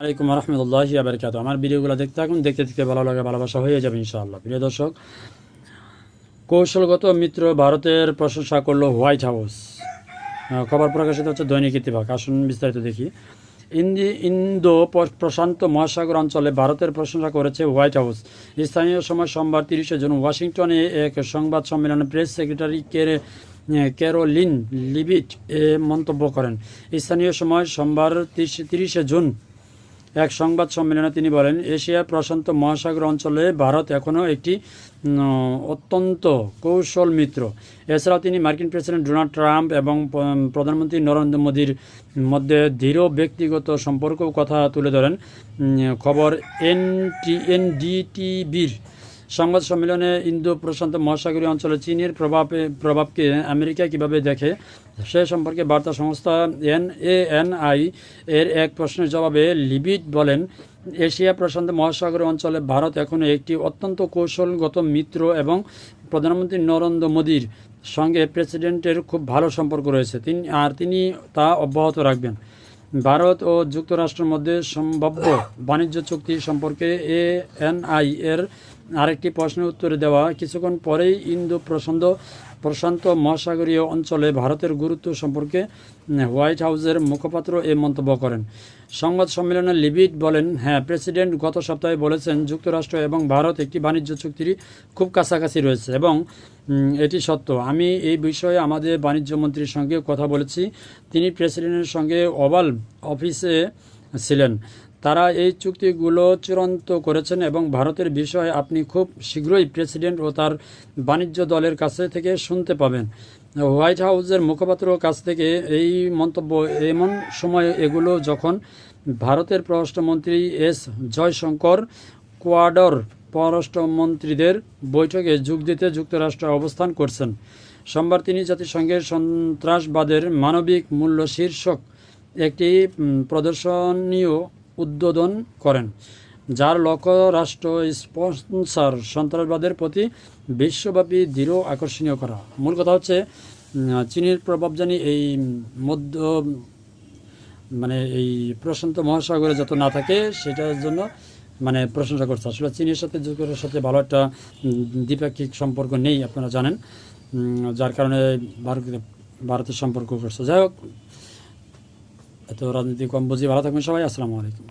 আলাইকুম রহমতুল্লাহি ওয়া বারাকাতুহু। আমার ভিডিওগুলো দেখতে থাকুন, দেখতে দেখতে ভালো লাগে, ভালোবাসা হয়ে যাবে ইনশাআল্লাহ। প্রিয় দর্শক, কৌশলগত মিত্র ভারতের প্রশংসা করল হোয়াইট হাউস। খবর প্রকাশিত হচ্ছে দৈনিক ইত্তেফাক। আসুন বিস্তারিত দেখি। ইন্দো প্রশান্ত মহাসাগর অঞ্চলে ভারতের প্রশংসা করেছে হোয়াইট হাউস। স্থানীয় সময় সোমবার 30 জুন ওয়াশিংটনে এক সংবাদ সম্মেলনে প্রেস সেক্রেটারি ক্যারোলিন লিভিট এ মন্তব্য করেন। স্থানীয় সময় সোমবার 30 জুন এক সংবাদ সম্মেলনে তিনি বলেন, এশিয়া প্রশান্ত মহাসাগর অঞ্চলে ভারত এখনও একটি অত্যন্ত কৌশল মিত্র। এছাড়াও তিনি মার্কিন প্রেসিডেন্ট ডোনাল্ড ট্রাম্প এবং প্রধানমন্ত্রী নরেন্দ্র মোদীর মধ্যে দৃঢ় ব্যক্তিগত সম্পর্ক কথা তুলে ধরেন। খবর এনডিটিভির। সংবাদ সম্মেলনে ইন্দো প্রশান্ত মহাসাগরীয় অঞ্চলে চীনের প্রভাবকে আমেরিকা কিভাবে দেখে সে সম্পর্কে বার্তা সংস্থা এনএএনআই এর এক প্রশ্নের জবাবে লিভিট বলেন, এশিয়া প্রশান্ত মহাসাগর অঞ্চলে ভারত এখনও একটি অত্যন্ত কৌশলগত মিত্র এবং প্রধানমন্ত্রী নরেন্দ্র মোদীর সঙ্গে প্রেসিডেন্টের খুব ভালো সম্পর্ক রয়েছে। তিনি তা অব্যাহত রাখবেন। ভারত ও যুক্তরাষ্ট্রের মধ্যে সম্ভাব্য বাণিজ্য চুক্তি সম্পর্কে এএনআই এর আরেকটি প্রশ্নের উত্তরে দেওয়া কিছুক্ষণ পরেই ইন্দো প্রশান্ত মহাসাগরীয় অঞ্চলে ভারতের গুরুত্ব সম্পর্কে হোয়াইট হাউসের মুখপাত্র এ মন্তব্য করেন। সংবাদ সম্মেলনে লিভিট বলেন, হ্যাঁ, প্রেসিডেন্ট গত সপ্তাহে বলেছেন যুক্তরাষ্ট্র এবং ভারত একটি বাণিজ্য চুক্তির খুব কাছাকাছি রয়েছে এবং এটি সত্য। আমি এই বিষয়ে আমাদের বাণিজ্য মন্ত্রীর সঙ্গে কথা বলেছি। তিনি প্রেসিডেন্টের সঙ্গে ওভাল অফিসে ছিলেন। তারা এই চুক্তিগুলো চূড়ান্ত করেছেন এবং ভারতের বিষয়ে আপনি খুব শীঘ্রই প্রেসিডেন্ট ও তার বাণিজ্য দলের কাছে থেকে শুনতে পাবেন। হোয়াইট হাউসের মুখপাত্রের কাছ থেকে এই মন্তব্য এমন সময় এগুলো যখন ভারতের পররাষ্ট্রমন্ত্রী এস জয়শঙ্কর কোয়াডর পররাষ্ট্রমন্ত্রীদের বৈঠকে যোগ দিতে যুক্তরাষ্ট্রে অবস্থান করছেন। সোমবার তিনি জাতিসংঘের সন্ত্রাসবাদের মানবিক মূল্য শীর্ষক একটি প্রদর্শনীয় উদ্বোধন করেন, যার লক্ষ্য রাষ্ট্র স্পন্সর সন্ত্রাসবাদের প্রতি বিশ্বব্যাপী দৃঢ় আকর্ষণীয় করা। মূল কথা হচ্ছে চীনের প্রভাবজানি এই এই প্রশান্ত মহাসাগরে যত না থাকে সেটার জন্য প্রশংসা করছে। আসলে চীনের সাথে যুক্তরাষ্ট্রের সাথে ভালো একটা দ্বিপাক্ষিক সম্পর্ক নেই, আপনারা জানেন, যার কারণে ভারতের সম্পর্ক করছে। যাই হোক, এত রাজনীতি কম বুঝি। ভালো থাকবেন সবাই। আসসালামু আলাইকুম।